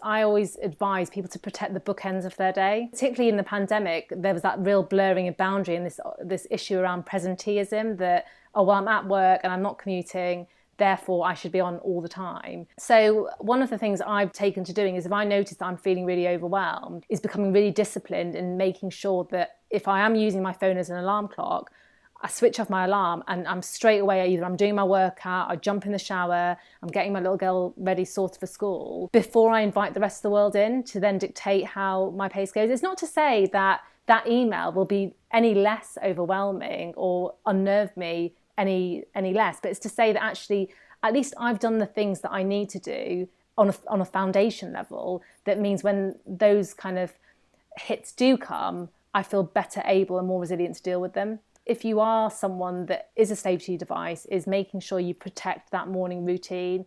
I always advise people to protect the bookends of their day. Particularly in the pandemic, there was that real blurring of boundary and this issue around presenteeism that, oh, well, I'm at work and I'm not commuting, therefore I should be on all the time. So one of the things I've taken to doing is, if I notice that I'm feeling really overwhelmed, is becoming really disciplined in making sure that if I am using my phone as an alarm clock, I switch off my alarm and I'm straight away, either I'm doing my workout, I jump in the shower, I'm getting my little girl ready sorted for school before I invite the rest of the world in to then dictate how my pace goes. It's not to say that that email will be any less overwhelming or unnerve me any less, but it's to say that actually at least I've done the things that I need to do on a foundation level. That means when those kind of hits do come, I feel better able and more resilient to deal with them. If you are someone that is a slave to your device, is making sure you protect that morning routine.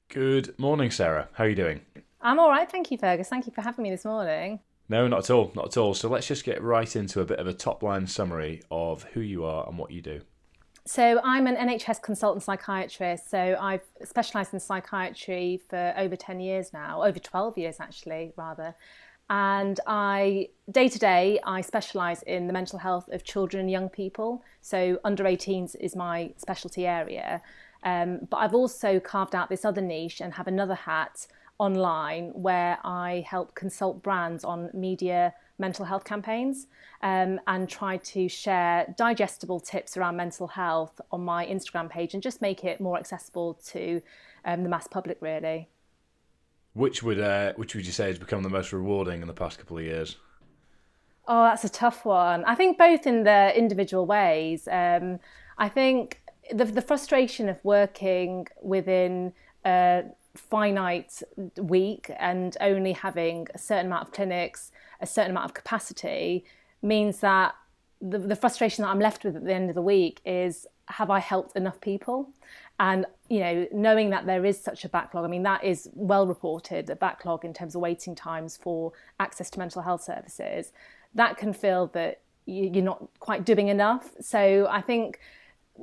Good morning, Sarah. How are you doing? I'm all right, thank you, Fergus. Thank you for having me this morning. No, not at all, not at all. So let's just get right into a bit of a top-line summary of who you are and what you do. So I'm an NHS consultant psychiatrist. So I've specialised in psychiatry for over 10 years now, over 12 years actually, rather. And day to day, I specialise in the mental health of children and young people. So under 18s is my specialty area. But I've also carved out this other niche and have another hat online where I help consult brands on media mental health campaigns, and try to share digestible tips around mental health on my Instagram page and just make it more accessible to the mass public, really. Which would you say has become the most rewarding in the past couple of years? Oh, that's a tough one. I think both in their individual ways. I think the frustration of working within a finite week and only having a certain amount of clinics, a certain amount of capacity, means that the frustration that I'm left with at the end of the week is, have I helped enough people? And, you know, knowing that there is such a backlog, I mean, that is well reported, the backlog in terms of waiting times for access to mental health services, that can feel that you're not quite doing enough. So I think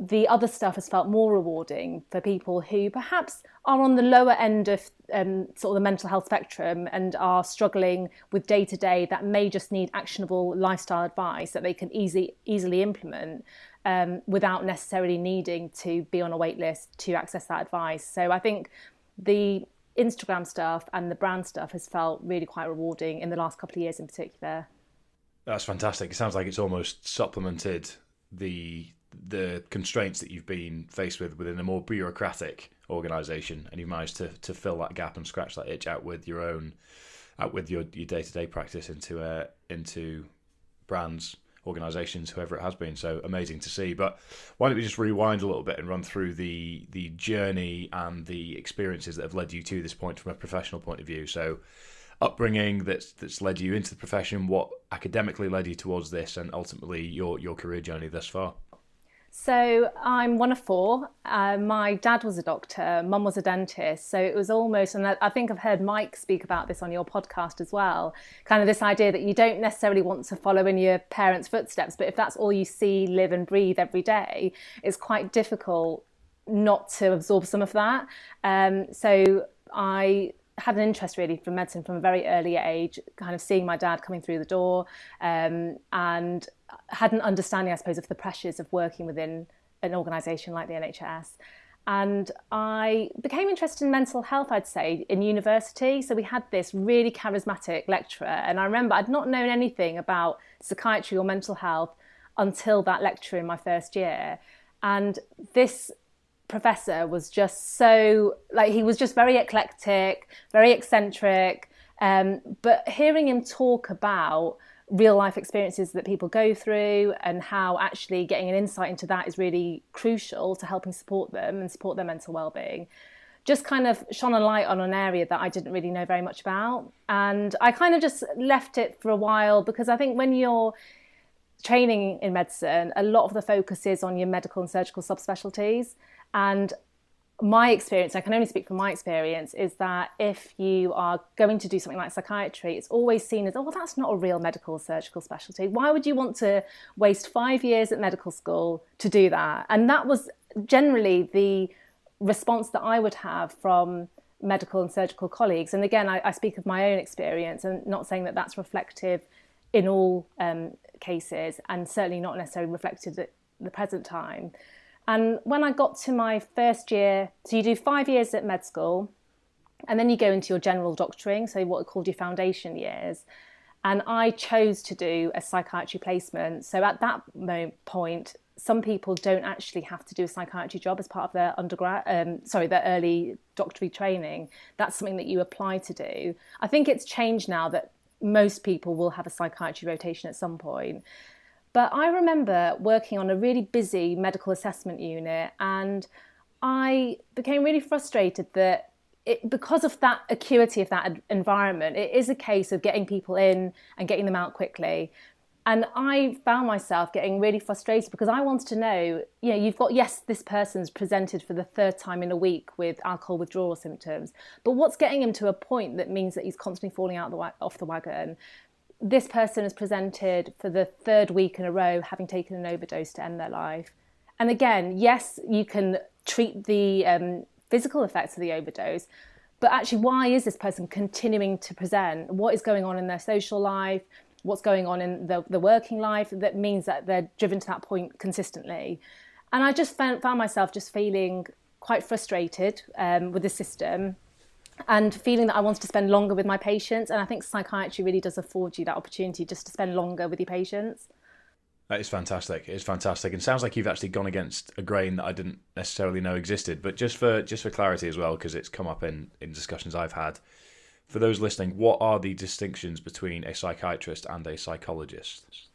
the other stuff has felt more rewarding for people who perhaps are on the lower end of sort of the mental health spectrum and are struggling with day to day, that may just need actionable lifestyle advice that they can easily implement without necessarily needing to be on a wait list to access that advice. So I think the Instagram stuff and the brand stuff has felt really quite rewarding in the last couple of years in particular. That's fantastic. It sounds like it's almost supplemented the constraints that you've been faced with within a more bureaucratic organisation, and you've managed to fill that gap and scratch that itch out with your day-to-day practice into brands, organisations, whoever it has been. So amazing to see. But why don't we just rewind a little bit and run through the journey and the experiences that have led you to this point from a professional point of view. So upbringing that's led you into the profession, what academically led you towards this, and ultimately your career journey thus far. So I'm one of four. My dad was a doctor, mum was a dentist. So it was almost, and I think I've heard Mike speak about this on your podcast as well, kind of this idea that you don't necessarily want to follow in your parents' footsteps, but if that's all you see, live and breathe every day, it's quite difficult not to absorb some of that. So I had an interest really for medicine from a very early age, kind of seeing my dad coming through the door, and had an understanding, I suppose, of the pressures of working within an organisation like the NHS. And I became interested in mental health, I'd say, in university. So we had this really charismatic lecturer, and I remember I'd not known anything about psychiatry or mental health until that lecture in my first year. And this professor was just so, he was just very eclectic, very eccentric, but hearing him talk about real life experiences that people go through and how actually getting an insight into that is really crucial to helping support them and support their mental well-being, just kind of shone a light on an area that I didn't really know very much about. And I kind of just left it for a while, because I think when you're training in medicine, a lot of the focus is on your medical and surgical subspecialties. And my experience, I can only speak from my experience, is that if you are going to do something like psychiatry, it's always seen as, oh, well, that's not a real medical or surgical specialty. Why would you want to waste 5 years at medical school to do that? And that was generally the response that I would have from medical and surgical colleagues, and again, I speak of my own experience and not saying that that's reflective in all cases, and certainly not necessarily reflected at the present time. And when I got to my first year, so you do 5 years at med school, and then you go into your general doctoring, so what are called your foundation years. And I chose to do a psychiatry placement. So at that point, some people don't actually have to do a psychiatry job as part of their their early doctorate training. That's something that you apply to do. I think it's changed now that most people will have a psychiatry rotation at some point. But I remember working on a really busy medical assessment unit, and I became really frustrated that because of that acuity of that environment, it is a case of getting people in and getting them out quickly. And I found myself getting really frustrated because I wanted to know, you've got, yes, this person's presented for the third time in a week with alcohol withdrawal symptoms, but what's getting him to a point that means that he's constantly falling off the wagon? This person is presented for the third week in a row having taken an overdose to end their life. And again, yes, you can treat the physical effects of the overdose, but actually, why is this person continuing to present? What is going on in their social life? What's going on in the working life that means that they're driven to that point consistently? And I just found myself just feeling quite frustrated with the system and feeling that I wanted to spend longer with my patients. And I think psychiatry really does afford you that opportunity just to spend longer with your patients. That is fantastic. It's fantastic, and sounds like you've actually gone against a grain that I didn't necessarily know existed. But just for clarity as well, because it's come up in discussions I've had, for those listening, what are the distinctions between a psychiatrist and a psychologist?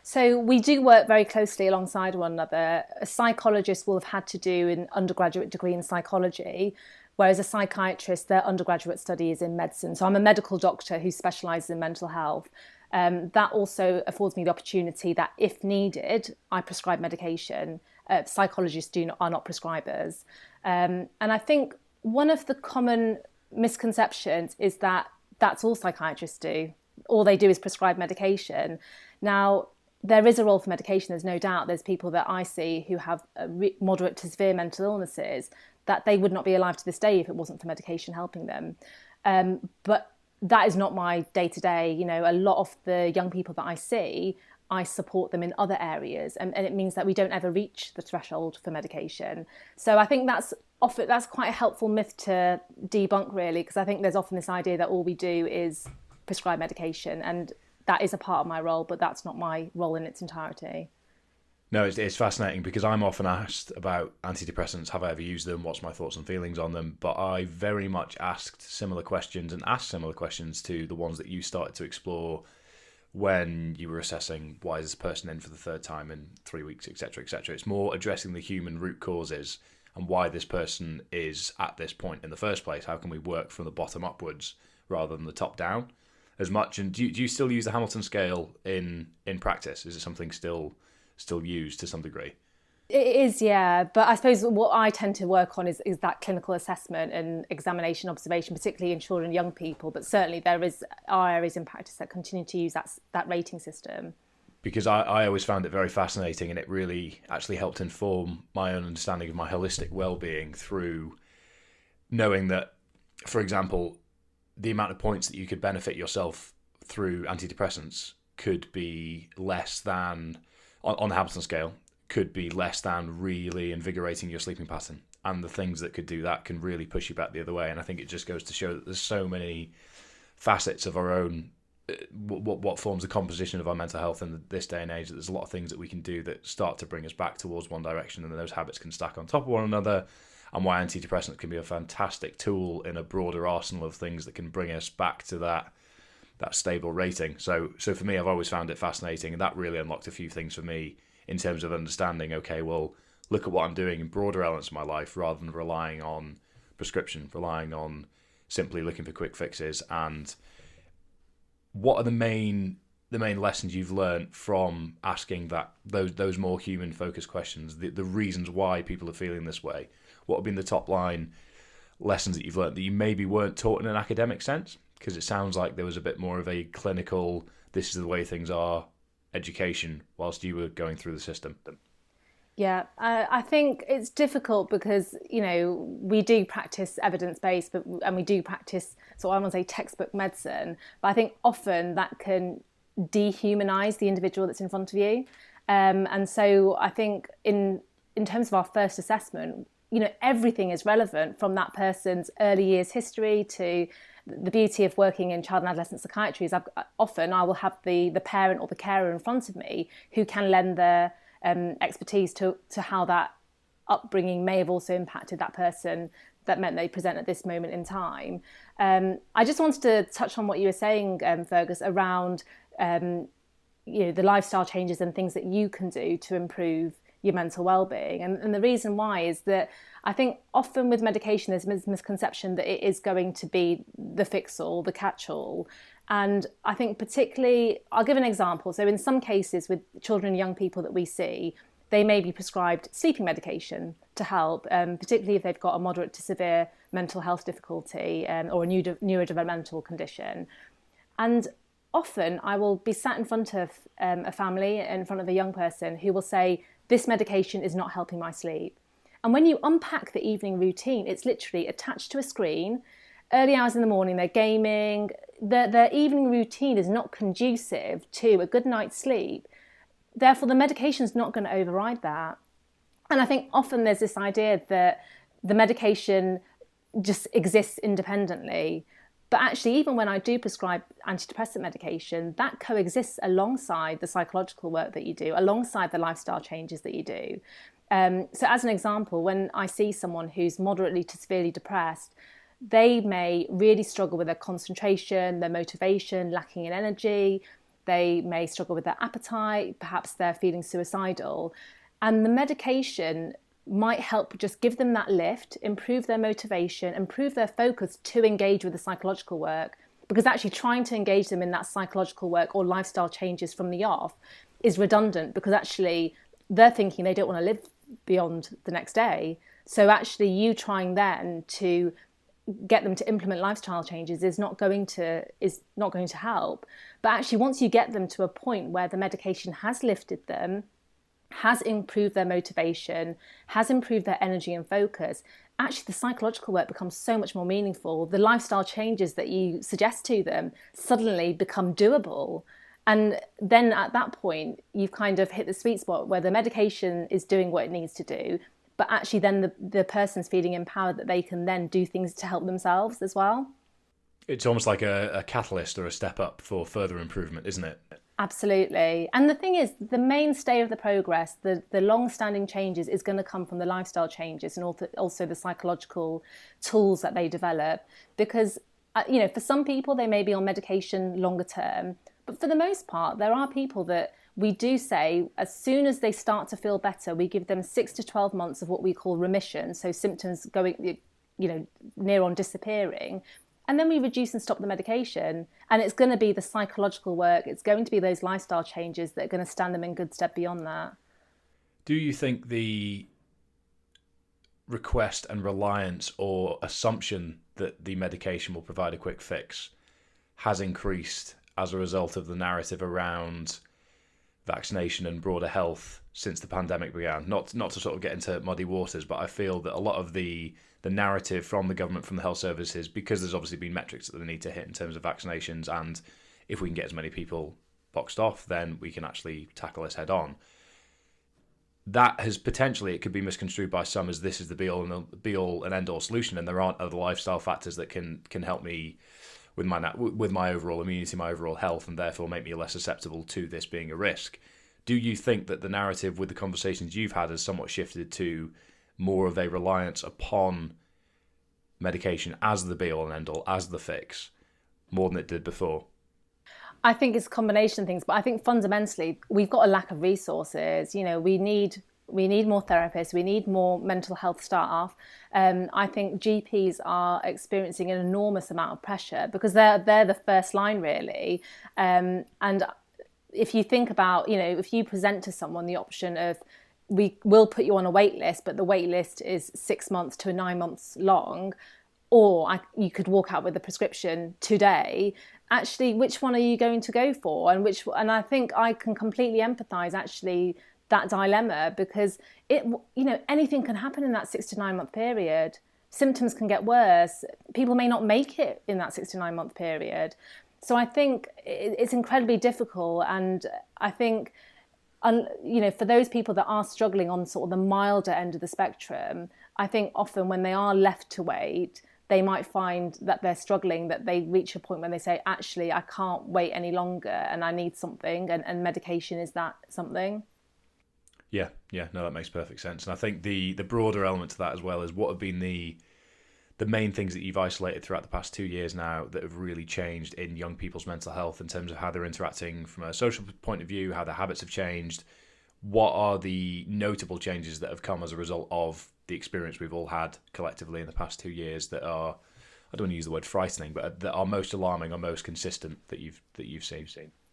So we do work very closely alongside one another. A psychologist will have had to do an undergraduate degree in psychology, whereas a psychiatrist, their undergraduate study is in medicine. So I'm a medical doctor who specialises in mental health. That also affords me the opportunity that, if needed, I prescribe medication. Psychologists are not prescribers. And I think one of the common misconceptions is that that's all psychiatrists do. All they do is prescribe medication. Now, there is a role for medication, there's no doubt. There's people that I see who have moderate to severe mental illnesses that they would not be alive to this day if it wasn't for medication helping them. But that is not my day-to-day. A lot of the young people that I see, I support them in other areas, and it means that we don't ever reach the threshold for medication. So I think that's quite a helpful myth to debunk, really, because I think there's often this idea that all we do is prescribe medication, and that is a part of my role, but that's not my role in its entirety. No, it's fascinating because I'm often asked about antidepressants. Have I ever used them? What's my thoughts and feelings on them? But I very much asked similar questions to the ones that you started to explore when you were assessing why is this person in for the third time in 3 weeks, etc., etc. It's more addressing the human root causes and why this person is at this point in the first place. How can we work from the bottom upwards rather than the top down as much? And do you still use the Hamilton scale in practice? Is it something still used to some degree? It is, yeah. But I suppose what I tend to work on is that clinical assessment and examination observation, particularly in children and young people. But certainly there are areas in practice that continue to use that rating system. Because I always found it very fascinating, and it really actually helped inform my own understanding of my holistic well-being through knowing that, for example, the amount of points that you could benefit yourself through antidepressants could be less than, on the Hamilton scale, could be less than really invigorating your sleeping pattern. And the things that could do that can really push you back the other way. And I think it just goes to show that there's so many facets of our own, what forms the composition of our mental health in this day and age, that there's a lot of things that we can do that start to bring us back towards one direction, and then those habits can stack on top of one another, and why antidepressants can be a fantastic tool in a broader arsenal of things that can bring us back to that stable rating. So for me, I've always found it fascinating, and that really unlocked a few things for me in terms of understanding, okay, well, look at what I'm doing in broader elements of my life rather than relying on prescription, relying on simply looking for quick fixes. And what are the main lessons you've learned from asking those more human focused questions, the reasons why people are feeling this way? What have been the top line lessons that you've learned that you maybe weren't taught in an academic sense? Because it sounds like there was a bit more of a clinical, this is the way things are, education whilst you were going through the system. Yeah, I think it's difficult because, we do practice evidence-based, and we do practice, so I want to say textbook medicine, but I think often that can dehumanize the individual that's in front of you. And so I think in terms of our first assessment, everything is relevant from that person's early years history to the beauty of working in child and adolescent psychiatry is often I will have the parent or the carer in front of me who can lend their expertise to how that upbringing may have also impacted that person that meant they present at this moment in time. I just wanted to touch on what you were saying, Fergus, around the lifestyle changes and things that you can do to improve your mental well-being. And the reason why is that I think often with medication there's a misconception that it is going to be the fix-all, the catch-all. And I think particularly, I'll give an example. So in some cases with children and young people that we see, they may be prescribed sleeping medication to help, particularly if they've got a moderate to severe mental health difficulty or a neurodevelopmental condition. And often I will be sat in front of a family, in front of a young person who will say, this medication is not helping my sleep. And when you unpack the evening routine, it's literally attached to a screen. Early hours in the morning, they're gaming. Their evening routine is not conducive to a good night's sleep. Therefore, the medication's not going to override that. And I think often there's this idea that the medication just exists independently. But actually, even when I do prescribe antidepressant medication, that coexists alongside the psychological work that you do, alongside the lifestyle changes that you do. So as an example, when I see someone who's moderately to severely depressed, they may really struggle with their concentration, their motivation, lacking in energy. They may struggle with their appetite, perhaps they're feeling suicidal. And the medication might help just give them that lift, improve their motivation, improve their focus to engage with the psychological work. Because actually trying to engage them in that psychological work or lifestyle changes from the off is redundant, because actually they're thinking they don't want to live beyond the next day. So actually you trying then to get them to implement lifestyle changes is not going to help. But actually once you get them to a point where the medication has lifted them, has improved their motivation, has improved their energy and focus, actually the psychological work becomes so much more meaningful. The lifestyle changes that you suggest to them suddenly become doable. And then at that point, you've kind of hit the sweet spot where the medication is doing what it needs to do, but actually then the person's feeling empowered that they can then do things to help themselves as well. It's almost like a catalyst or a step up for further improvement, isn't it? Absolutely. And the thing is, the mainstay of the progress, the long-standing changes is going to come from the lifestyle changes and also the psychological tools that they develop. Because, for some people, they may be on medication longer term. But for the most part, there are people that we do say as soon as they start to feel better, we give them 6 to 12 months of what we call remission. So symptoms going, near on disappearing. And then we reduce and stop the medication. And it's going to be the psychological work. It's going to be those lifestyle changes that are going to stand them in good stead beyond that. Do you think the request and reliance or assumption that the medication will provide a quick fix has increased as a result of the narrative around vaccination and broader health since the pandemic began? Not to sort of get into muddy waters, but I feel that a lot of the narrative from the government, from the health services, because there's obviously been metrics that they need to hit in terms of vaccinations, and if we can get as many people boxed off, then we can actually tackle this head on. That has potentially, it could be misconstrued by some as this is the be all and end all solution, and there aren't other lifestyle factors that can help me with my overall immunity, my overall health, and therefore make me less susceptible to this being a risk. Do you think that the narrative with the conversations you've had has somewhat shifted to more of a reliance upon medication as the be-all and end-all, as the fix, more than it did before? I think it's a combination of things, but I think fundamentally we've got a lack of resources. We need more therapists, we need more mental health staff. I think GPs are experiencing an enormous amount of pressure because they're the first line really. And if you think about, if you present to someone the option of we will put you on a wait list, but the wait list is 6 months to 9 months long, or you could walk out with a prescription today. Actually, which one are you going to go for? And I think I can completely empathise. Actually, that dilemma, because anything can happen in that 6 to 9 month period. Symptoms can get worse. People may not make it in that 6 to 9 month period. So I think it's incredibly difficult. And I think, for those people that are struggling on sort of the milder end of the spectrum, I think often when they are left to wait, they might find that they're struggling, that they reach a point when they say, actually, I can't wait any longer and I need something, and medication is that something. Yeah, no, that makes perfect sense. And I think the broader element to that as well is what have been the main things that you've isolated throughout the past 2 years now that have really changed in young people's mental health in terms of how they're interacting from a social point of view, how their habits have changed. What are the notable changes that have come as a result of the experience we've all had collectively in the past 2 years that are, I don't want to use the word frightening, but that are most alarming or most consistent that you've seen?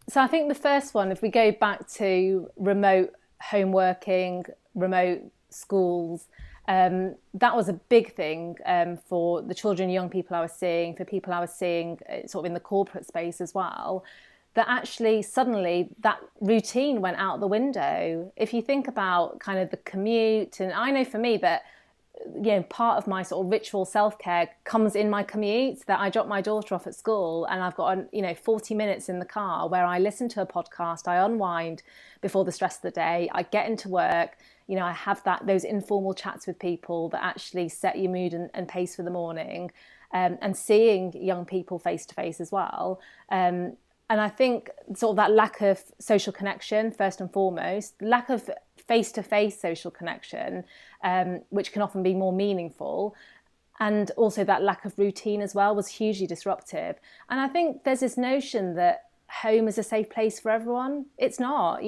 So I think the first one, if we go back to remote home working, remote schools, that was a big thing for the children and young people I was seeing, for people I was seeing sort of in the corporate space as well, that actually suddenly that routine went out the window. If you think about kind of the commute, and I know for me that, part of my sort of ritual self-care comes in my commute, that I drop my daughter off at school and I've got 40 minutes in the car where I listen to a podcast, I unwind before the stress of the day, I get into work, I have those informal chats with people that actually set your mood and pace for the morning, and seeing young people face to face as well. And I think sort of that lack of social connection, first and foremost, lack of face-to-face social connection, which can often be more meaningful, and also that lack of routine as well was hugely disruptive. And I think there's this notion that home is a safe place for everyone. It's not.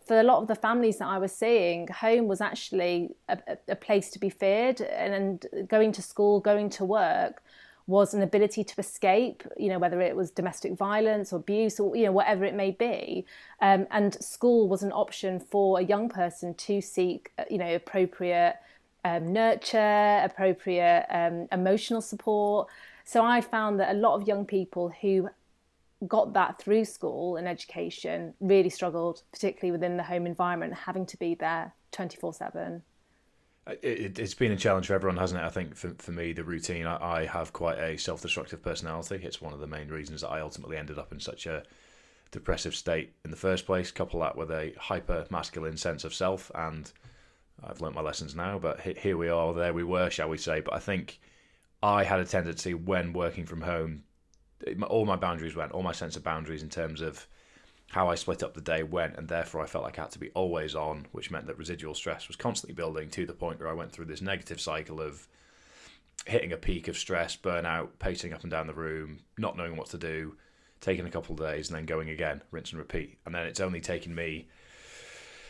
For a lot of the families that I was seeing, home was actually a place to be feared, and going to school, going to work was an ability to escape, whether it was domestic violence or abuse or, whatever it may be. And school was an option for a young person to seek, appropriate nurture, appropriate emotional support. So I found that a lot of young people who got that through school and education really struggled, particularly within the home environment, having to be there 24/7. It's been a challenge for everyone, hasn't it? I think for me, the routine, I have quite a self-destructive personality. It's one of the main reasons that I ultimately ended up in such a depressive state in the first place. Couple that with a hyper-masculine sense of self, and I've learnt my lessons now, but here we are, there we were, shall we say. But I think I had a tendency when working from home, all my boundaries went, all my sense of boundaries in terms of how I split up the day went, and therefore I felt like I had to be always on, which meant that residual stress was constantly building to the point where I went through this negative cycle of hitting a peak of stress, burnout, pacing up and down the room, not knowing what to do, taking a couple of days and then going again, rinse and repeat. And then it's only taken me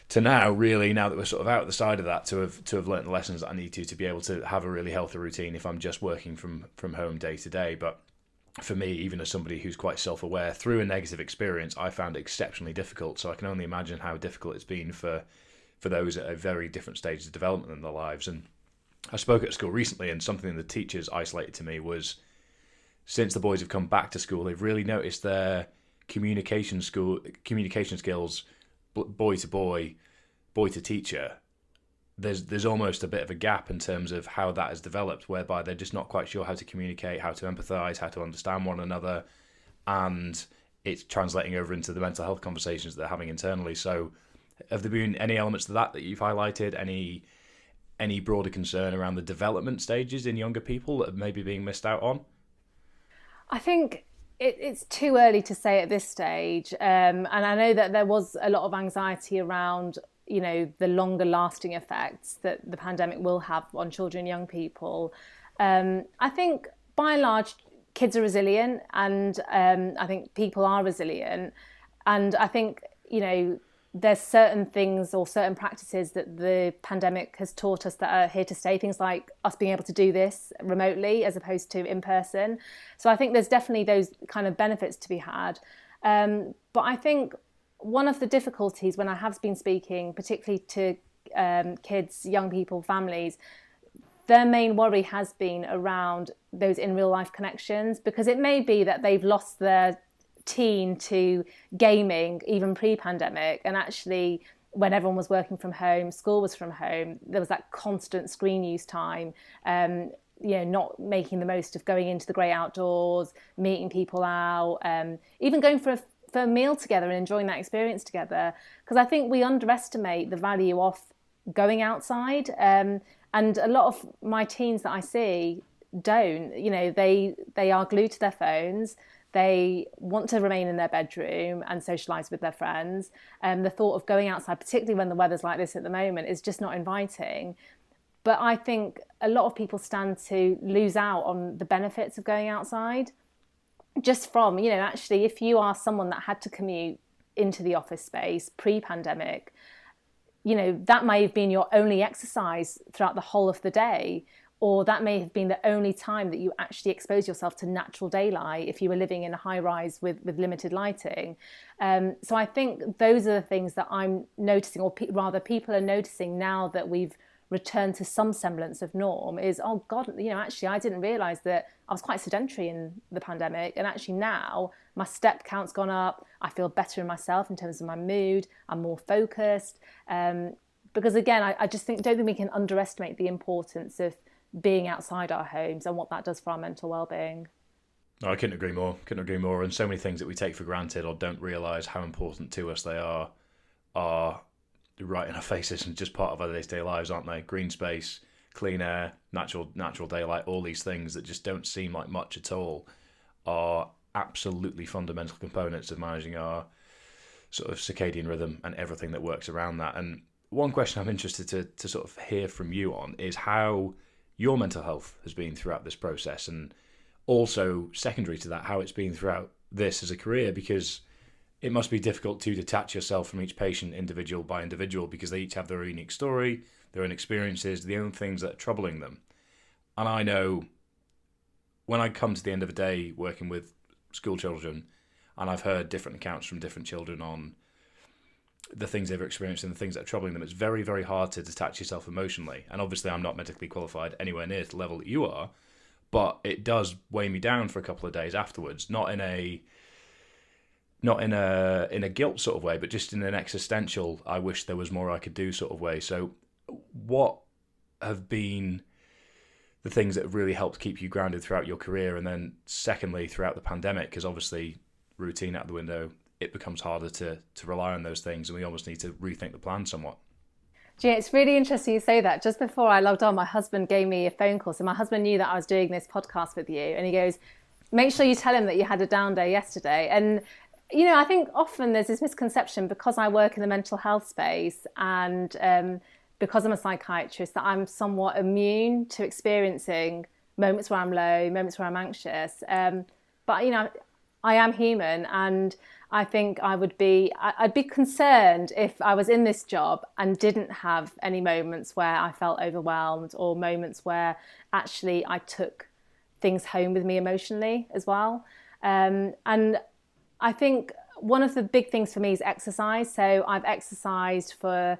to now, really, now that we're sort of out the side of that, to have learnt the lessons that I need to be able to have a really healthy routine if I'm just working from home day to day. But for me, even as somebody who's quite self-aware, through a negative experience, I found it exceptionally difficult. So I can only imagine how difficult it's been for those at a very different stage of development in their lives. And I spoke at school recently, and something the teachers isolated to me was, since the boys have come back to school, they've really noticed their communication skills, boy to boy, boy to teacher. There's almost a bit of a gap in terms of how that has developed, whereby they're just not quite sure how to communicate, how to empathise, how to understand one another, and it's translating over into the mental health conversations they're having internally. So have there been any elements to that you've highlighted, any broader concern around the development stages in younger people that are maybe being missed out on? I think it's too early to say at this stage, and I know that there was a lot of anxiety around the longer lasting effects that the pandemic will have on children and young people. I think by and large, kids are resilient, and I think people are resilient. And I think, there's certain things or certain practices that the pandemic has taught us that are here to stay. Things like us being able to do this remotely as opposed to in person. So I think there's definitely those kind of benefits to be had. But I think one of the difficulties when I have been speaking, particularly to kids, young people, families, their main worry has been around those in real life connections, because it may be that they've lost their teen to gaming even pre-pandemic, and actually when everyone was working from home, school was from home, there was that constant screen use time, not making the most of going into the great outdoors, meeting people out, even going for a meal together and enjoying that experience together. Because I think we underestimate the value of going outside. And a lot of my teens that I see don't, they are glued to their phones. They want to remain in their bedroom and socialise with their friends. The thought of going outside, particularly when the weather's like this at the moment, is just not inviting. But I think a lot of people stand to lose out on the benefits of going outside. Just from, actually, if you are someone that had to commute into the office space pre-pandemic, that may have been your only exercise throughout the whole of the day. Or that may have been the only time that you actually expose yourself to natural daylight if you were living in a high rise with limited lighting. So I think those are the things that I'm noticing, or rather people are noticing now that we've returned to some semblance of norm, is, oh God, actually I didn't realise that I was quite sedentary in the pandemic, and actually now my step count's gone up, I feel better in myself in terms of my mood, I'm more focused. Because again, I just don't think we can underestimate the importance of being outside our homes and what that does for our mental well-being. No, I couldn't agree more. And so many things that we take for granted or don't realise how important to us they are right in our faces and just part of our day-to-day lives, aren't they? Green space, clean air, natural daylight, all these things that just don't seem like much at all are absolutely fundamental components of managing our sort of circadian rhythm and everything that works around that. And one question I'm interested to sort of hear from you on is how your mental health has been throughout this process, and also secondary to that, how it's been throughout this as a career, because it must be difficult to detach yourself from each patient individual by individual, because they each have their own unique story, their own experiences, their own things that are troubling them. And I know when I come to the end of a day working with school children, and I've heard different accounts from different children on the things they've experienced and the things that are troubling them, it's very, very hard to detach yourself emotionally. And obviously I'm not medically qualified anywhere near to the level that you are, but it does weigh me down for a couple of days afterwards, not in a guilt sort of way, but just in an existential, I wish there was more I could do sort of way. So what have been the things that have really helped keep you grounded throughout your career? And then secondly, throughout the pandemic, because obviously routine out the window, it becomes harder to rely on those things, and we almost need to rethink the plan somewhat. Yeah, it's really interesting you say that. Just before I logged on, my husband gave me a phone call. So my husband knew that I was doing this podcast with you, and he goes, make sure you tell him that you had a down day yesterday. And, I think often there's this misconception, because I work in the mental health space and because I'm a psychiatrist, that I'm somewhat immune to experiencing moments where I'm low, moments where I'm anxious. But, I am human, and I think I'd be concerned if I was in this job and didn't have any moments where I felt overwhelmed, or moments where actually I took things home with me emotionally as well. And I think one of the big things for me is exercise. So I've exercised for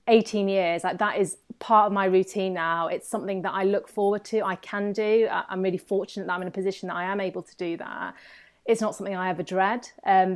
18 years. Like, that is part of my routine now. It's something that I look forward to. I can do. I'm really fortunate that I'm in a position that I am able to do that. It's not something I ever dread,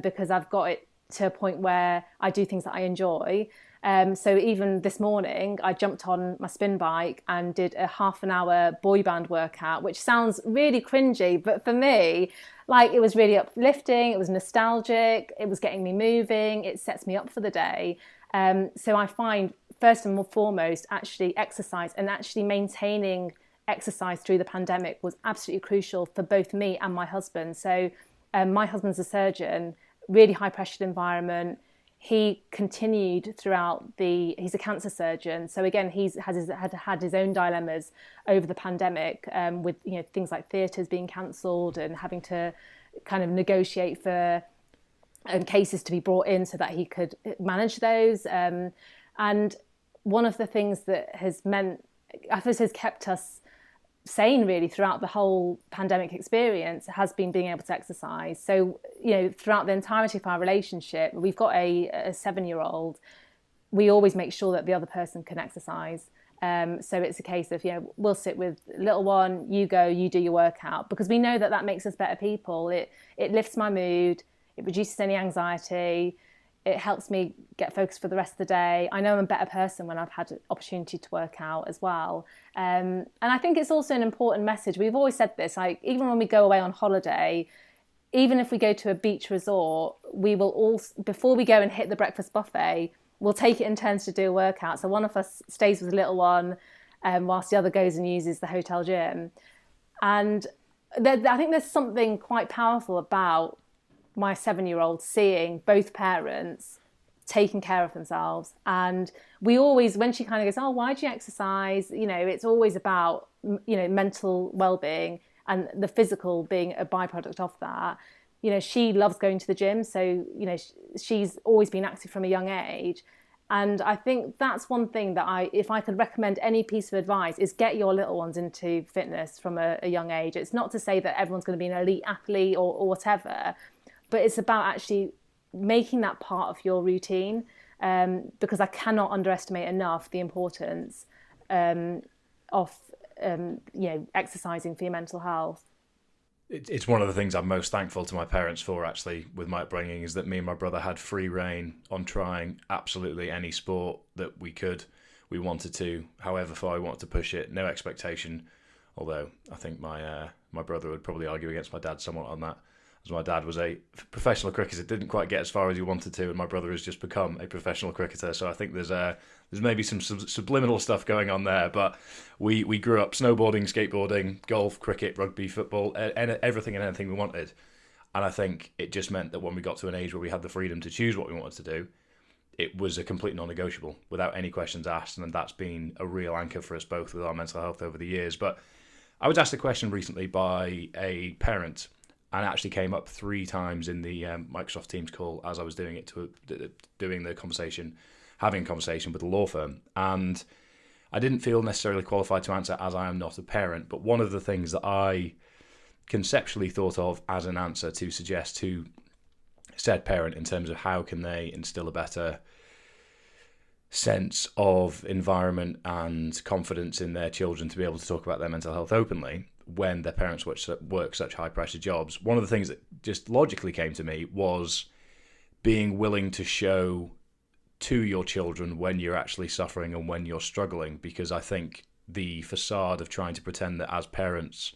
because I've got it to a point where I do things that I enjoy. So even this morning, I jumped on my spin bike and did a half an hour boy band workout, which sounds really cringy, but for me, it was really uplifting. It was nostalgic. It was getting me moving. It sets me up for the day. So I find, first and foremost, actually exercise and actually maintaining exercise through the pandemic was absolutely crucial for both me and my husband. So my husband's a surgeon, really high pressured environment. He continued throughout he's a cancer surgeon. So again, he's had his own dilemmas over the pandemic, with things like theatres being cancelled and having to kind of negotiate for cases to be brought in so that he could manage those. And one of the things that has kept us sane really throughout the whole pandemic experience has been being able to exercise. So, throughout the entirety of our relationship, we've got a 7-year-old. We always make sure that the other person can exercise. So it's a case of, we'll sit with little one, you go, you do your workout, because we know that makes us better people. It lifts my mood. It reduces any anxiety. It helps me get focused for the rest of the day. I know I'm a better person when I've had an opportunity to work out as well. And I think it's also an important message. We've always said this, like even when we go away on holiday, even if we go to a beach resort, we will all, before we go and hit the breakfast buffet, we'll take it in turns to do a workout. So one of us stays with the little one whilst the other goes and uses the hotel gym. And I think there's something quite powerful about my 7-year-old seeing both parents taking care of themselves. And we always, when she kind of goes, oh, why do you exercise? You know, it's always about, you know, mental well-being and the physical being a byproduct of that. You know, she loves going to the gym. So, you know, she's always been active from a young age. And I think that's one thing that if I could recommend any piece of advice, is get your little ones into fitness from a young age. It's not to say that everyone's going to be an elite athlete or whatever, but it's about actually making that part of your routine, because I cannot underestimate enough the importance of exercising for your mental health. It's one of the things I'm most thankful to my parents for, actually, with my upbringing, is that me and my brother had free reign on trying absolutely any sport that we wanted to, however far we wanted to push it, no expectation. Although I think my brother would probably argue against my dad somewhat on that, as my dad was a professional cricketer, didn't quite get as far as he wanted to, and my brother has just become a professional cricketer. So I think there's maybe some subliminal stuff going on there. But we grew up snowboarding, skateboarding, golf, cricket, rugby, football, and everything and anything we wanted. And I think it just meant that when we got to an age where we had the freedom to choose what we wanted to do, it was a complete non-negotiable without any questions asked. And that's been a real anchor for us both with our mental health over the years. But I was asked a question recently by a parent, and it actually came up 3 times in the Microsoft Teams call as I was doing it, having a conversation with a law firm. And I didn't feel necessarily qualified to answer, as I am not a parent. But one of the things that I conceptually thought of as an answer to suggest to said parent in terms of how can they instill a better sense of environment and confidence in their children to be able to talk about their mental health openly when their parents work such high pressure jobs. One of the things that just logically came to me was being willing to show to your children when you're actually suffering and when you're struggling, because I think the facade of trying to pretend that as parents,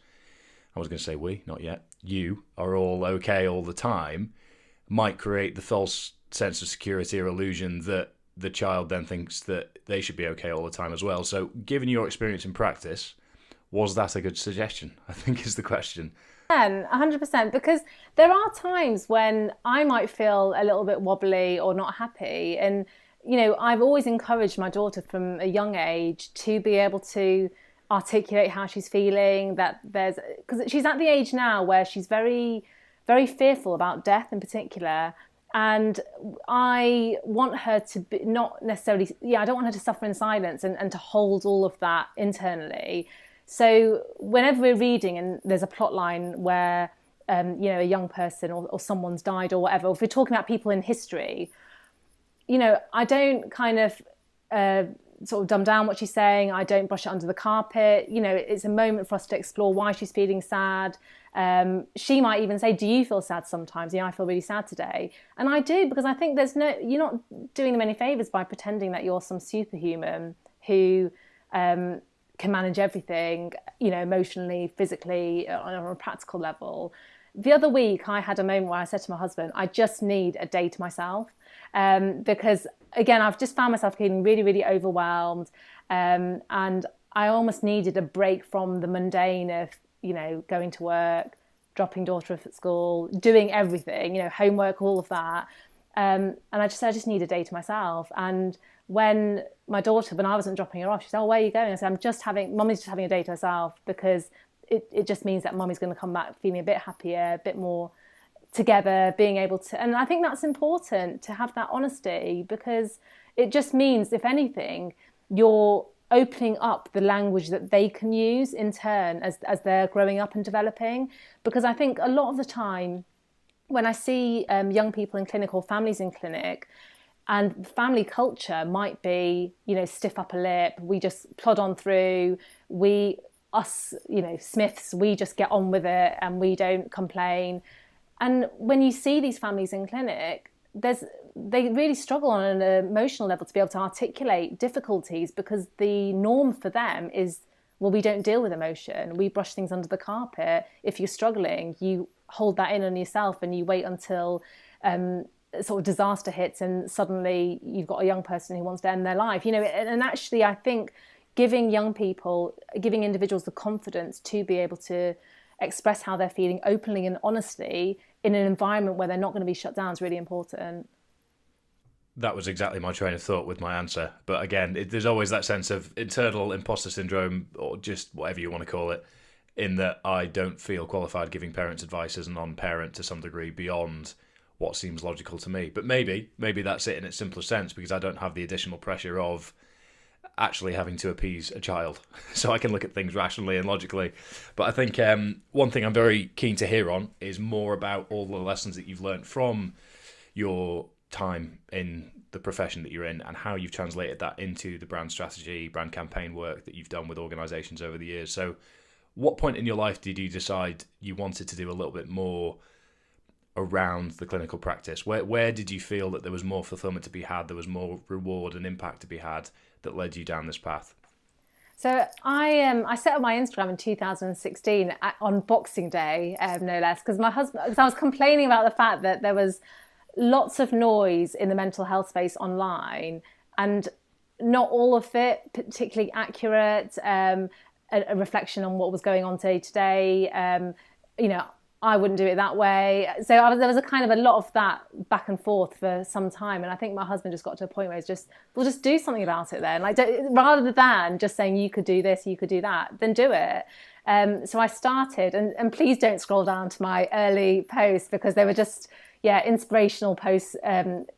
I was going to say we, not yet, you are all okay all the time, might create the false sense of security or illusion that the child then thinks that they should be okay all the time as well. So given your experience in practice, was that a good suggestion? I think is the question. 100%, because there are times when I might feel a little bit wobbly or not happy. And, you know, I've always encouraged my daughter from a young age to be able to articulate how she's feeling, because she's at the age now where she's very, very fearful about death in particular. And I want her to be not necessarily, I don't want her to suffer in silence and to hold all of that internally. So whenever we're reading and there's a plot line where, a young person or someone's died or whatever, if we're talking about people in history, you know, I don't kind of sort of dumb down what she's saying. I don't brush it under the carpet. You know, it's a moment for us to explore why she's feeling sad. She might even say, do you feel sad sometimes? I feel really sad today. And I do, because I think you're not doing them any favours by pretending that you're some superhuman who can manage everything, you know, emotionally, physically, on a practical level. The other week, I had a moment where I said to my husband, I just need a day to myself. Because, again, I've just found myself feeling really, really overwhelmed. And I almost needed a break from the mundane of, you know, going to work, dropping daughter off at school, doing everything, you know, homework, all of that. And I just need a day to myself. And when I wasn't dropping her off, she said, oh, where are you going? I said, Mummy's just having a day to herself, because it just means that Mummy's going to come back feeling a bit happier, a bit more together, being able to, and I think that's important to have that honesty, because it just means, if anything, you're opening up the language that they can use in turn as they're growing up and developing. Because I think a lot of the time when I see young people in clinic or families in clinic, and family culture might be, you know, stiff upper lip, we just plod on through, Smiths, we just get on with it and we don't complain. And when you see these families in clinic, they really struggle on an emotional level to be able to articulate difficulties, because the norm for them is, well, we don't deal with emotion. We brush things under the carpet. If you're struggling, you hold that in on yourself and you wait until sort of disaster hits and suddenly you've got a young person who wants to end their life. And actually I think giving individuals the confidence to be able to express how they're feeling openly and honestly in an environment where they're not going to be shut down is really important. That was exactly my train of thought with my answer. But again, there's always that sense of internal imposter syndrome, or just whatever you want to call it, in that I don't feel qualified giving parents advice as a non-parent to some degree beyond what seems logical to me. But maybe that's it in its simplest sense, because I don't have the additional pressure of actually having to appease a child. So I can look at things rationally and logically. But I think one thing I'm very keen to hear on is more about all the lessons that you've learned from your time in the profession that you're in, and how you've translated that into the brand strategy, brand campaign work that you've done with organisations over the years. So what point in your life did you decide you wanted to do a little bit more around the clinical practice? Where did you feel that there was more fulfillment to be had, there was more reward and impact to be had, that led you down this path? So I set up my Instagram in 2016 on Boxing Day, no less, because I was complaining about the fact that there was lots of noise in the mental health space online, and not all of it particularly accurate, a reflection on what was going on day to day. I wouldn't do it that way. So there was a kind of a lot of that back and forth for some time. And I think my husband just got to a point where it's we'll just do something about it then. Rather than just saying you could do this, you could do that, then do it. So I started, and please don't scroll down to my early posts, because they were just, inspirational posts,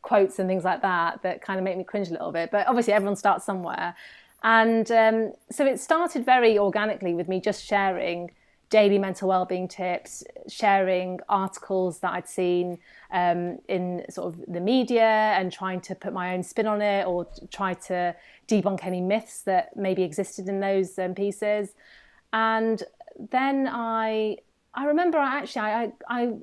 quotes and things like that kind of make me cringe a little bit. But obviously everyone starts somewhere. And so it started very organically with me just sharing daily mental wellbeing tips, sharing articles that I'd seen in sort of the media, and trying to put my own spin on it, or try to debunk any myths that maybe existed in those pieces. And then I remember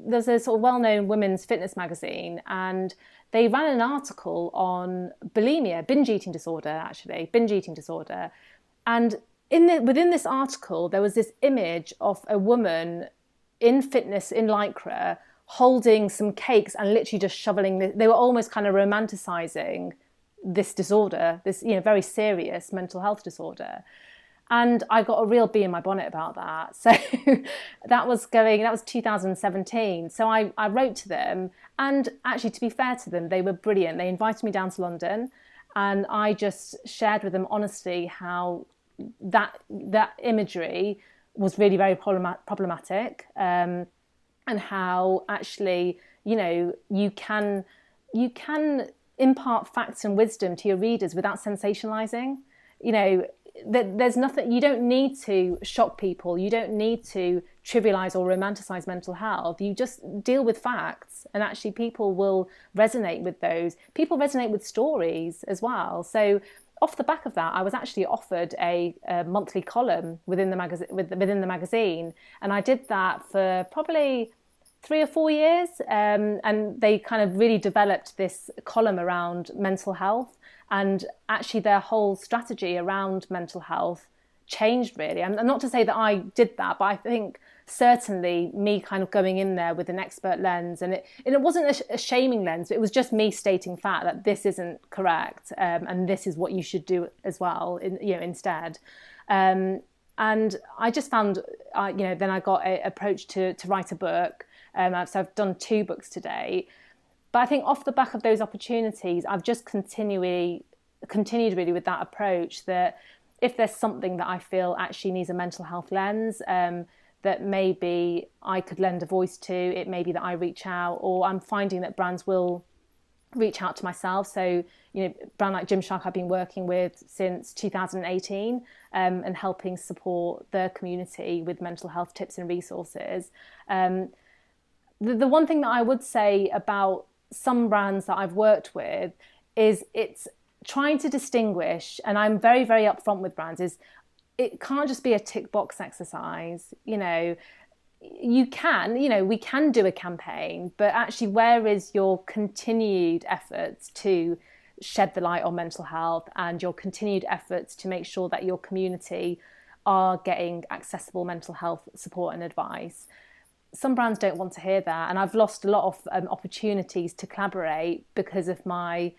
there's a sort of well-known women's fitness magazine, and they ran an article on bulimia, binge eating disorder. And within this article, there was this image of a woman in fitness, in lycra, holding some cakes and literally just shoveling. They were almost kind of romanticizing this disorder, this very serious mental health disorder. And I got a real bee in my bonnet about that. So that was 2017. So I wrote to them, and actually, to be fair to them, they were brilliant. They invited me down to London, and I just shared with them honestly how that imagery was really very problematic, and how actually you can impart facts and wisdom to your readers without sensationalizing. There's nothing, you don't need to shock people, you don't need to trivialize or romanticize mental health. You just deal with facts, and actually people will resonate with those. People resonate with stories as well. So off the back of that, I was actually offered a monthly column within the magazine, and I did that for probably 3 or 4 years, and they kind of really developed this column around mental health, and actually their whole strategy around mental health changed really. And not to say that I did that, but I think certainly me kind of going in there with an expert lens, and it wasn't a shaming lens, but it was just me stating fact that this isn't correct, and this is what you should do as well instead. And I just found then I got approached to write a book. So I've done 2 books today. But I think off the back of those opportunities, I've just continued really with that approach, that if there's something that I feel actually needs a mental health lens, that maybe I could lend a voice to, it may be that I reach out, or I'm finding that brands will reach out to myself. So, a brand like Gymshark I've been working with since 2018, and helping support the community with mental health tips and resources. The one thing that I would say about some brands that I've worked with is it's trying to distinguish, and I'm very, very upfront with brands, is it can't just be a tick box exercise. you can, we can do a campaign, but actually where is your continued efforts to shed the light on mental health and your continued efforts to make sure that your community are getting accessible mental health support and advice? Some brands don't want to hear that, and I've lost a lot of opportunities to collaborate because of my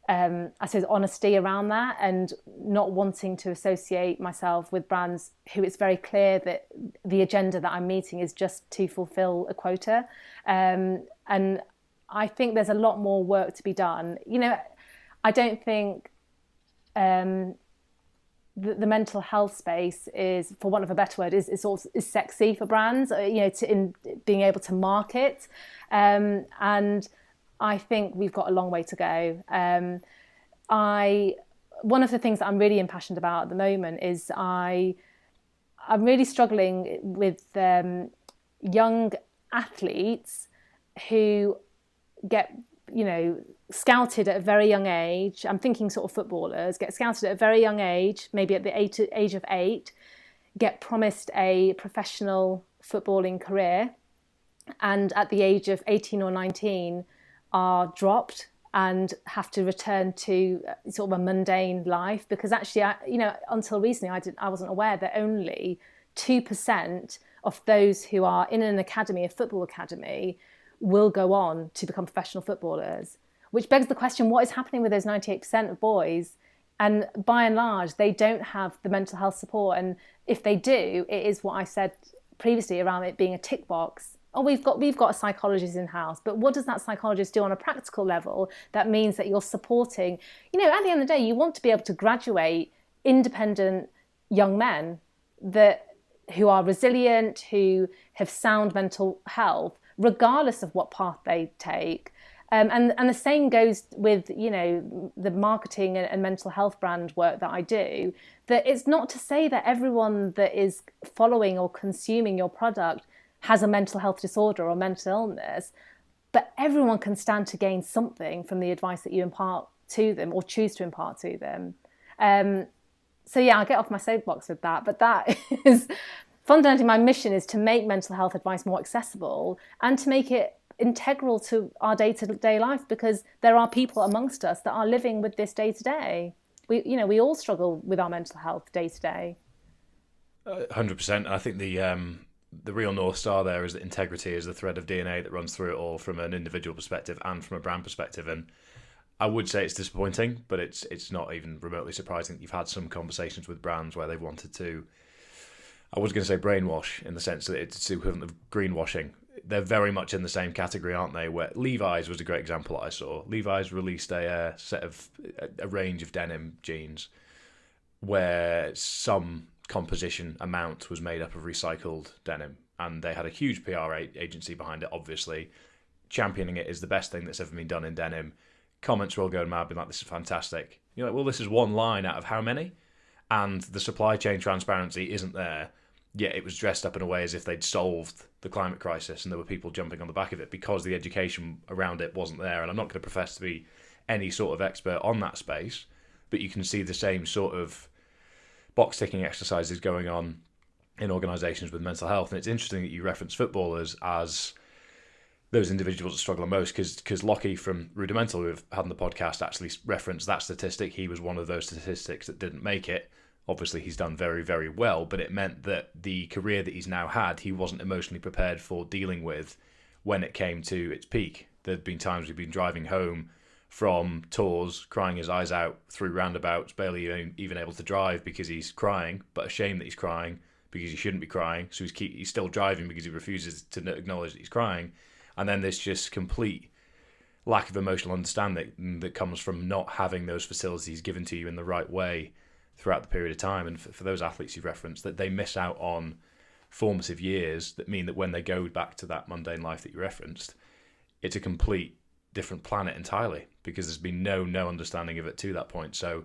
I suppose honesty around that, and not wanting to associate myself with brands who it's very clear that the agenda that I'm meeting is just to fulfill a quota. And I think there's a lot more work to be done. I don't think the mental health space is, for want of a better word, is sexy for brands, in being able to market. And I think we've got a long way to go. One of the things that I'm really impassioned about at the moment is I'm really struggling with young athletes who get, scouted at a very young age. I'm thinking sort of footballers get scouted at a very young age, maybe at the age of 8, get promised a professional footballing career, and at the age of 18 or 19 are dropped and have to return to sort of a mundane life, because actually, until recently, I wasn't aware that only 2% of those who are in an academy, a football academy, will go on to become professional footballers, which begs the question, what is happening with those 98% of boys? And by and large, they don't have the mental health support. And if they do, it is what I said previously around it being a tick box. Oh, we've got a psychologist in-house, but what does that psychologist do on a practical level? That means that you're supporting, at the end of the day, you want to be able to graduate independent young men who are resilient, who have sound mental health, regardless of what path they take. And the same goes with, the marketing and mental health brand work that I do, that it's not to say that everyone that is following or consuming your product has a mental health disorder or mental illness, but everyone can stand to gain something from the advice that you impart to them or choose to impart to them. So yeah, I'll get off my soapbox with that, but that is fundamentally my mission, is to make mental health advice more accessible and to make it integral to our day-to-day life, because there are people amongst us that are living with this day to day. We all struggle with our mental health day to day. 100%. I think the real North Star there is that integrity is the thread of DNA that runs through it all, from an individual perspective and from a brand perspective. And I would say it's disappointing, but it's not even remotely surprising that you've had some conversations with brands where they've wanted to, I was going to say brainwash, in the sense that it's equivalent of greenwashing. They're very much in the same category, aren't they? Where Levi's was a great example that I saw. Levi's released a range of denim jeans where some composition amount was made up of recycled denim, and they had a huge PR agency behind it, obviously championing it as the best thing that's ever been done in denim. Comments were all going mad, being like, this is fantastic. You're like, well, this is one line out of how many? And the supply chain transparency isn't there, yet it was dressed up in a way as if they'd solved the climate crisis, and there were people jumping on the back of it because the education around it wasn't there. And I'm not going to profess to be any sort of expert on that space, but you can see the same sort of box ticking exercises going on in organisations with mental health. And it's interesting that you reference footballers as those individuals that struggle the most, because Lockie from Rudimental, who we've had on the podcast, actually referenced that statistic. He was one of those statistics that didn't make it. Obviously, he's done very, very well, but it meant that the career that he's now had, he wasn't emotionally prepared for dealing with when it came to its peak. There'd been times we've been driving home from tours, crying his eyes out through roundabouts, barely even able to drive because he's crying, but ashamed that he's crying because he shouldn't be crying. So he's still driving because he refuses to acknowledge that he's crying. And then there's just complete lack of emotional understanding that comes from not having those facilities given to you in the right way throughout the period of time. And for those athletes you've referenced, that they miss out on formative years that mean that when they go back to that mundane life that you referenced, it's a complete different planet entirely, because there's been no understanding of it to that point. So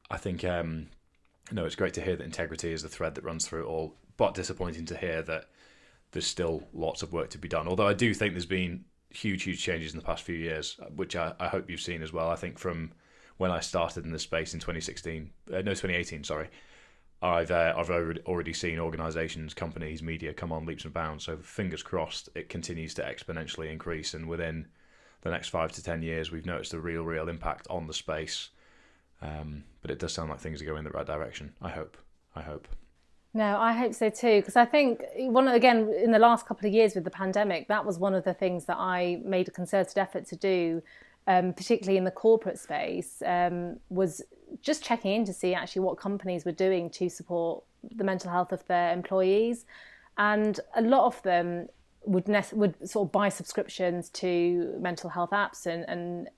I think it's great to hear that integrity is the thread that runs through it all, but disappointing to hear that there's still lots of work to be done. Although I do think there's been huge changes in the past few years, which I hope you've seen as well. I think from when I started in this space in 2018, I've already seen organisations, companies, media come on leaps and bounds. So fingers crossed, it continues to exponentially increase, and within the next 5 to 10 years, we've noticed a real impact on the space. But it does sound like things are going in the right direction. I hope. No, I hope so too, because I think again, in the last couple of years with the pandemic, that was one of the things that I made a concerted effort to do, particularly in the corporate space, was just checking in to see actually what companies were doing to support the mental health of their employees. And a lot of them would sort of buy subscriptions to mental health apps and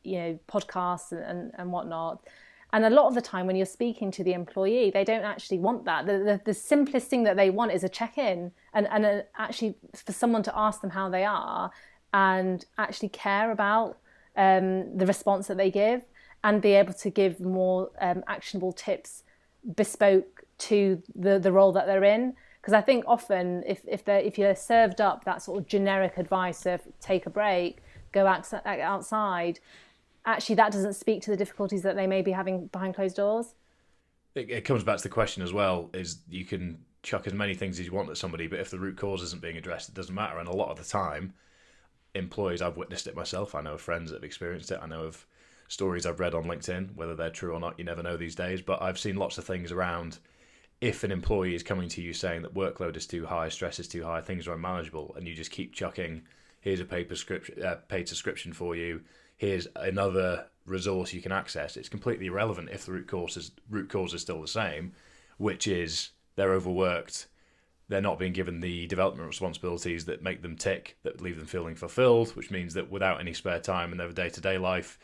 podcasts and whatnot. And a lot of the time when you're speaking to the employee, they don't actually want that. The simplest thing that they want is a check-in and actually for someone to ask them how they are and actually care about the response that they give and be able to give more actionable tips bespoke to the role that they're in. Because I think often if you're served up that sort of generic advice of take a break, go outside, actually that doesn't speak to the difficulties that they may be having behind closed doors. It comes back to the question as well, is you can chuck as many things as you want at somebody, but if the root cause isn't being addressed, it doesn't matter. And a lot of the time, employees, I've witnessed it myself, I know of friends that have experienced it, I know of stories I've read on LinkedIn, whether they're true or not, you never know these days, but I've seen lots of things around if an employee is coming to you saying that workload is too high, stress is too high, things are unmanageable, and you just keep chucking, here's a paid subscription for you, here's another resource you can access, it's completely irrelevant if the root cause is still the same, which is they're overworked, they're not being given the development responsibilities that make them tick, that leave them feeling fulfilled, which means that without any spare time in their day-to-day life,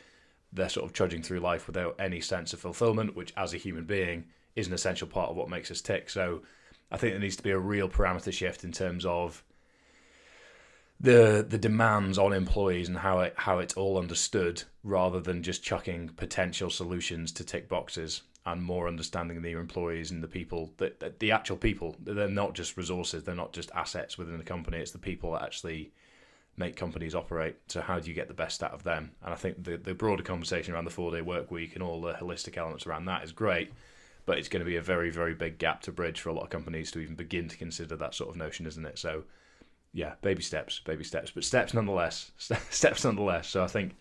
they're sort of trudging through life without any sense of fulfillment, which as a human being is an essential part of what makes us tick. So I think there needs to be a real parameter shift in terms of the demands on employees and how it's all understood, rather than just chucking potential solutions to tick boxes, and more understanding the employees and the people, the actual people. They're not just resources, they're not just assets within the company, it's the people that actually make companies operate. So how do you get the best out of them? And I think the broader conversation around the 4-day work week and all the holistic elements around that is great, but it's going to be a very, very big gap to bridge for a lot of companies to even begin to consider that sort of notion, isn't it? So yeah, baby steps, but steps nonetheless. So I think,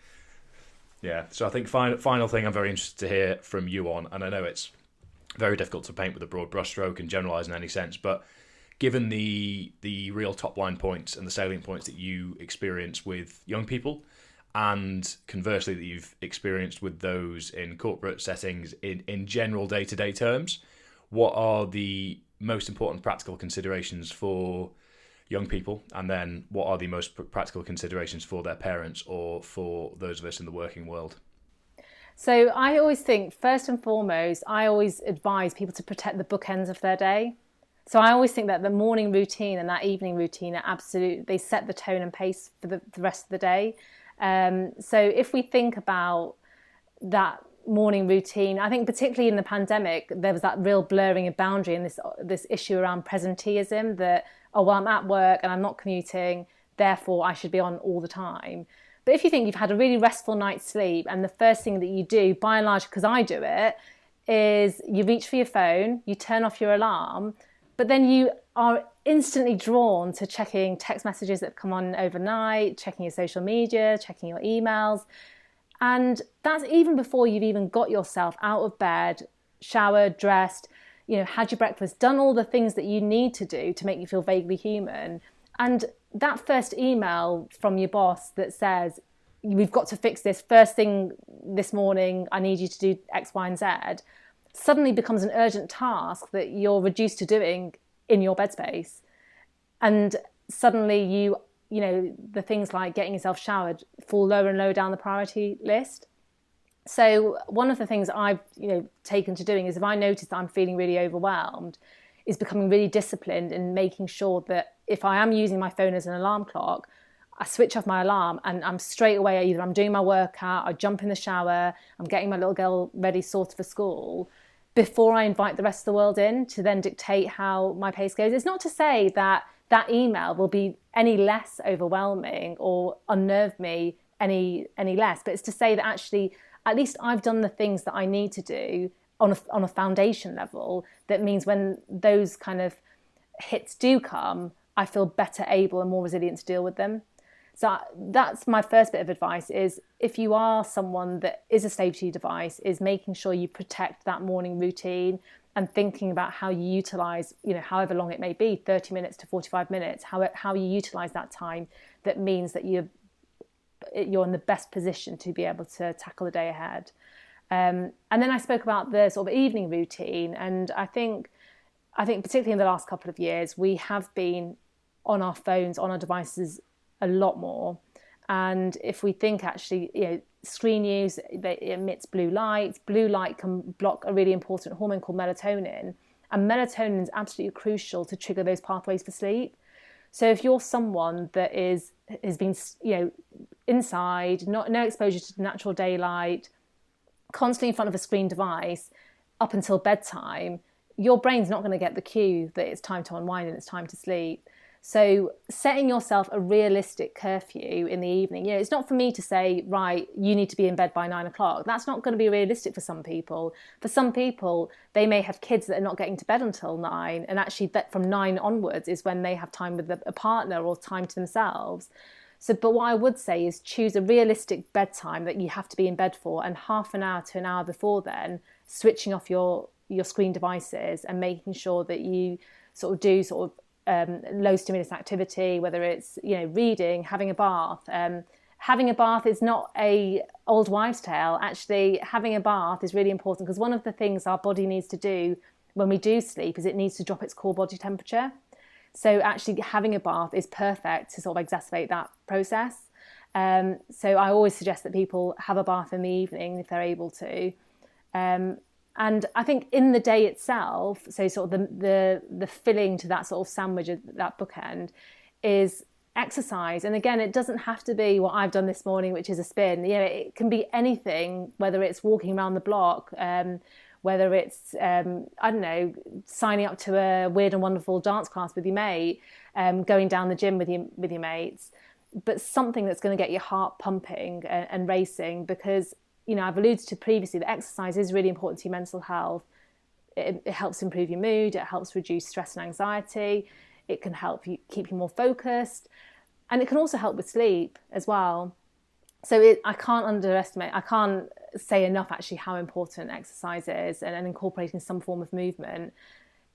final thing I'm very interested to hear from you on, and I know it's very difficult to paint with a broad brushstroke and generalise in any sense, but given the real top line points and the salient points that you experience with young people, and conversely that you've experienced with those in corporate settings in general day-to-day terms, what are the most important practical considerations for young people, and then what are the most practical considerations for their parents or for those of us in the working world? So I always think, first and foremost, I always advise people to protect the bookends of their day. So I always think that the morning routine and that evening routine are they set the tone and pace for the rest of the day. So if we think about that morning routine, I think particularly in the pandemic, there was that real blurring of boundary and this issue around presenteeism that, oh, well, I'm at work and I'm not commuting, therefore I should be on all the time. But if you think you've had a really restful night's sleep and the first thing that you do, by and large, because I do it, is you reach for your phone, you turn off your alarm, but then you are instantly drawn to checking text messages that have come on overnight, checking your social media, checking your emails. And that's even before you've even got yourself out of bed, showered, dressed, had your breakfast, done all the things that you need to do to make you feel vaguely human. And that first email from your boss that says, we've got to fix this first thing this morning, I need you to do X, Y, and Z, suddenly becomes an urgent task that you're reduced to doing in your bed space. And suddenly the things like getting yourself showered fall lower and lower down the priority list. So one of the things I've taken to doing is, if I notice that I'm feeling really overwhelmed, is becoming really disciplined in making sure that if I am using my phone as an alarm clock, I switch off my alarm and I'm straight away, either I'm doing my workout, I jump in the shower, I'm getting my little girl ready sorted for school, before I invite the rest of the world in to then dictate how my pace goes. It's not to say that email will be any less overwhelming or unnerve me any less, but it's to say that actually, at least I've done the things that I need to do, on a foundation level, that means when those kind of hits do come, I feel better able and more resilient to deal with them. So that's my first bit of advice, is if you are someone that is a slave to your device, is making sure you protect that morning routine and thinking about how you utilise, however long it may be, 30 minutes to 45 minutes, how you utilise that time. That means that you're in the best position to be able to tackle the day ahead. And then I spoke about the sort of evening routine, and I think particularly in the last couple of years, we have been on our phones, on our devices a lot more. And if we think actually, screen use, it emits blue light. Blue light can block a really important hormone called melatonin. And melatonin is absolutely crucial to trigger those pathways for sleep. So if you're someone that has been, inside, no exposure to natural daylight, constantly in front of a screen device up until bedtime, your brain's not going to get the cue that it's time to unwind and it's time to sleep. So setting yourself a realistic curfew in the evening, it's not for me to say, right, you need to be in bed by 9 o'clock. That's not going to be realistic for some people. For some people, they may have kids that are not getting to bed until 9, and actually that from 9 onwards is when they have time with a partner or time to themselves. So, but what I would say is choose a realistic bedtime that you have to be in bed for, and half an hour to an hour before then, switching off your screen devices and making sure that you sort of do low stimulus activity, whether it's reading, having a bath. Having a bath is not a old wives' tale. Actually, having a bath is really important, because one of the things our body needs to do when we do sleep is it needs to drop its core body temperature. So actually having a bath is perfect to sort of exacerbate that process. So I always suggest that people have a bath in the evening if they're able to. And I think in the day itself, so sort of the filling to that sort of sandwich, that bookend, is exercise. And again, it doesn't have to be what I've done this morning, which is a spin. It can be anything, whether it's walking around the block, whether it's, signing up to a weird and wonderful dance class with your mate, going down the gym with your mates, but something that's going to get your heart pumping and racing, because I've alluded to previously that exercise is really important to your mental health. It helps improve your mood. It helps reduce stress and anxiety. It can help you keep you more focused. And it can also help with sleep as well. So I can't say enough actually how important exercise is, and incorporating some form of movement.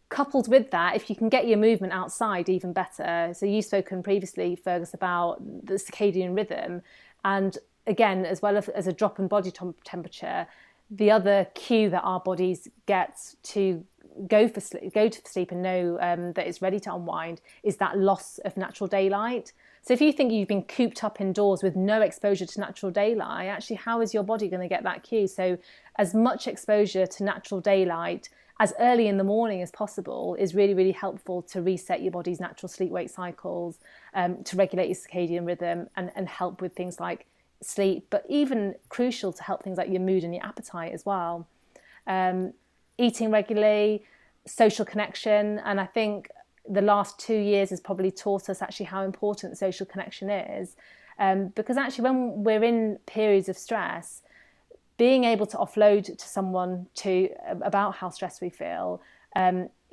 Coupled with that, if you can get your movement outside, even better. So you've spoken previously, Fergus, about the circadian rhythm, and again, as well as a drop in body temperature, the other cue that our bodies get to go to sleep and know that it's ready to unwind is that loss of natural daylight. So if you think you've been cooped up indoors with no exposure to natural daylight, actually, how is your body going to get that cue? So as much exposure to natural daylight as early in the morning as possible is really, really helpful to reset your body's natural sleep-wake cycles, to regulate your circadian rhythm, and help with things like sleep, but even crucial to help things like your mood and your appetite as well. Eating regularly, social connection, and I think the last 2 years has probably taught us actually how important social connection is, because actually when we're in periods of stress, being able to offload to someone about how stressed we feel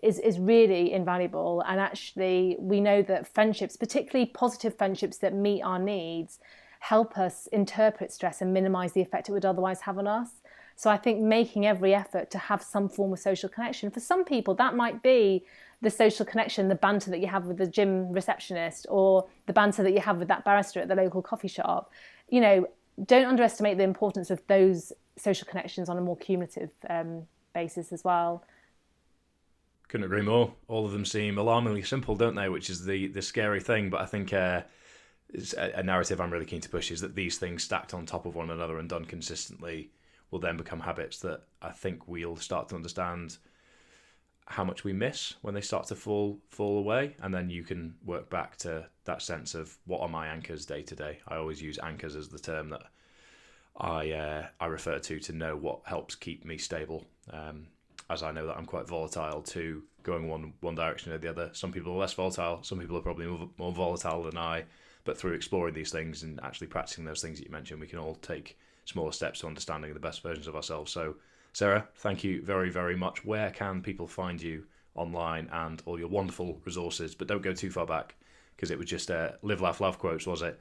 is really invaluable. And actually we know that friendships, particularly positive friendships that meet our needs, help us interpret stress and minimise the effect it would otherwise have on us. So I think making every effort to have some form of social connection. For some people, that might be the social connection, the banter that you have with the gym receptionist, or the banter that you have with that barrister at the local coffee shop. Don't underestimate the importance of those social connections on a more cumulative basis as well. Couldn't agree more. All of them seem alarmingly simple, don't they? Which is the scary thing. But I think it's a narrative I'm really keen to push, is that these things stacked on top of one another and done consistently will then become habits that I think we'll start to understand how much we miss when they start to fall away. And then you can work back to that sense of, what are my anchors day to day? I always use anchors as the term that I refer to know what helps keep me stable, as I know that I'm quite volatile to going one direction or the other. Some people are less volatile, some people are probably more volatile than I, but through exploring these things and actually practicing those things that you mentioned, we can all take smaller steps to understanding the best versions of ourselves. So Sarah, thank you very, very much. Where can people find you online and all your wonderful resources? But don't go too far back, because it was just live, laugh, love quotes, was it?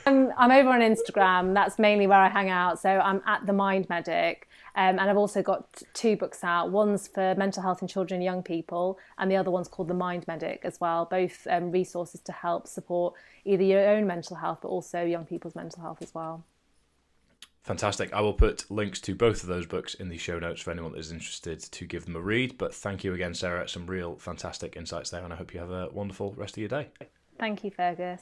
I'm over on Instagram. That's mainly where I hang out. So I'm at The Mind Medic. And I've also got 2 books out. One's for mental health in children and young people, and the other one's called The Mind Medic as well. Both resources to help support either your own mental health, but also young people's mental health as well. Fantastic. I will put links to both of those books in the show notes for anyone that is interested to give them a read. But thank you again, Sarah. Some real fantastic insights there, and I hope you have a wonderful rest of your day. Thank you, Fergus.